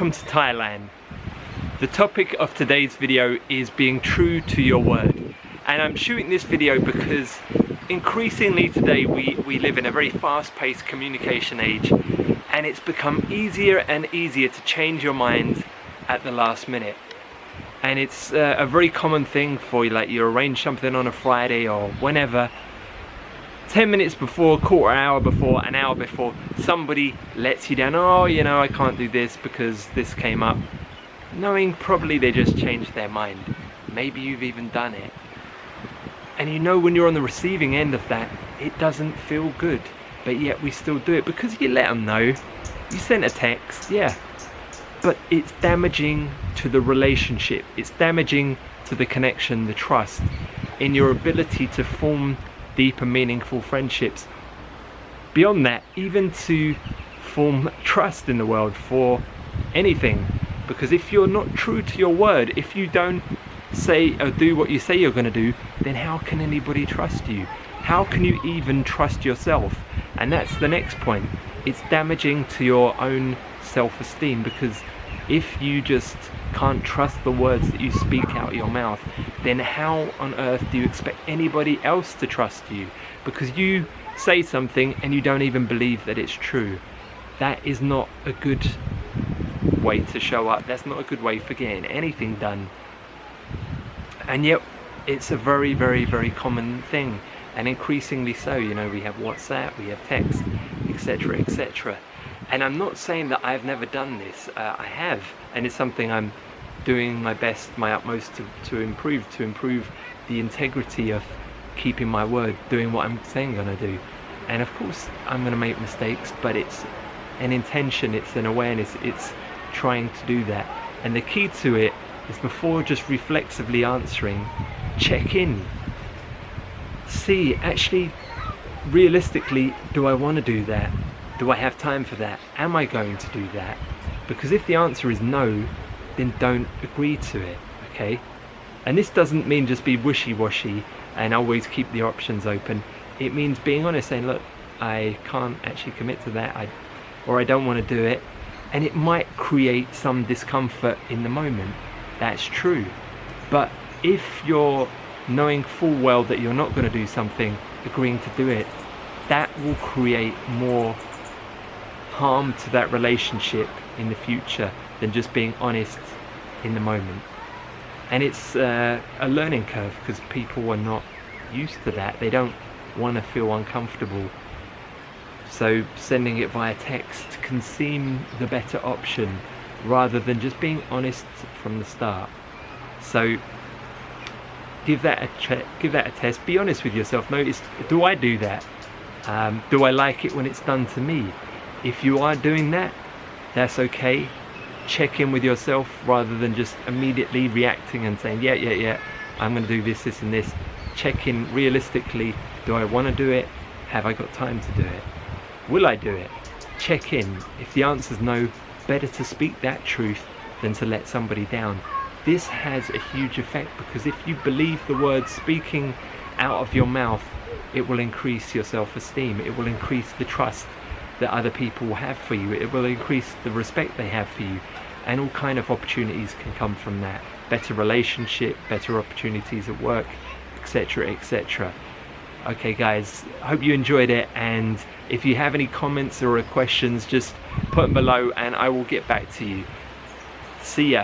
Welcome to Thailand. The topic of today's video is being true to your word. And I'm shooting this video because increasingly today we live in a very fast-paced communication age, and it's become easier and easier to change your mind at the last minute. And it's a very common thing for you, like you arrange something on a Friday or whenever, 10 minutes before, quarter hour before, an hour before, somebody lets you down. Oh, you know, I can't do this because this came up. Knowing probably they just changed their mind. Maybe you've even done it. And you know when you're on the receiving end of that, it doesn't feel good. But yet we still do it because you let them know. You sent a text, yeah. But it's damaging to the relationship. It's damaging to the connection, the trust, in your ability to form deep and meaningful friendships. Beyond that, even to form trust in the world for anything. Because if you're not true to your word, if you don't say or do what you say you're going to do, then how can anybody trust you? How can you even trust yourself? And that's the next point. It's damaging to your own self-esteem, because if you just can't trust the words that you speak out your mouth, then how on earth do you expect anybody else to trust you? Because you say something and you don't even believe that it's true. That is not a good way to show up. That's not a good way for getting anything done. And yet it's a very, very, very common thing, and increasingly so. You know, we have WhatsApp, we have text, etc., etc. And I'm not saying that I've never done this. I have, and it's something I'm doing my best, my utmost to improve the integrity of keeping my word, doing what I'm saying I'm going to do. And of course I'm going to make mistakes, but it's an intention, it's an awareness, it's trying to do that. And the key to it is, before just reflexively answering, check in. See, actually, realistically, do I want to do that? Do I have time for that? Am I going to do that? Because if the answer is no, then don't agree to it, okay? And this doesn't mean just be wishy-washy and always keep the options open. It means being honest, saying, look, I can't actually commit to that, or I don't want to do it. And it might create some discomfort in the moment. That's true. But if you're knowing full well that you're not going to do something, agreeing to do it, that will create more harm to that relationship in the future than just being honest in the moment. And it's a learning curve, because people are not used to that. They don't want to feel uncomfortable. So sending it via text can seem the better option, rather than just being honest from the start. So give that a test. Be honest with yourself. Notice, do I do that? Do I like it when it's done to me? If you are doing that, that's okay. Check in with yourself rather than just immediately reacting and saying, yeah, I'm going to do this, this and this. Check in realistically. Do I want to do it? Have I got time to do it? Will I do it? Check in. If the answer's no, better to speak that truth than to let somebody down. This has a huge effect, because if you believe the words speaking out of your mouth, it will increase your self-esteem. It will increase the trust that other people will have for you. It will increase the respect they have for you, and all kind of opportunities can come from that. Better relationship, better opportunities at work, etc., etc. Okay guys, I hope you enjoyed it, and if you have any comments or questions, just put them below and I will get back to you. See ya.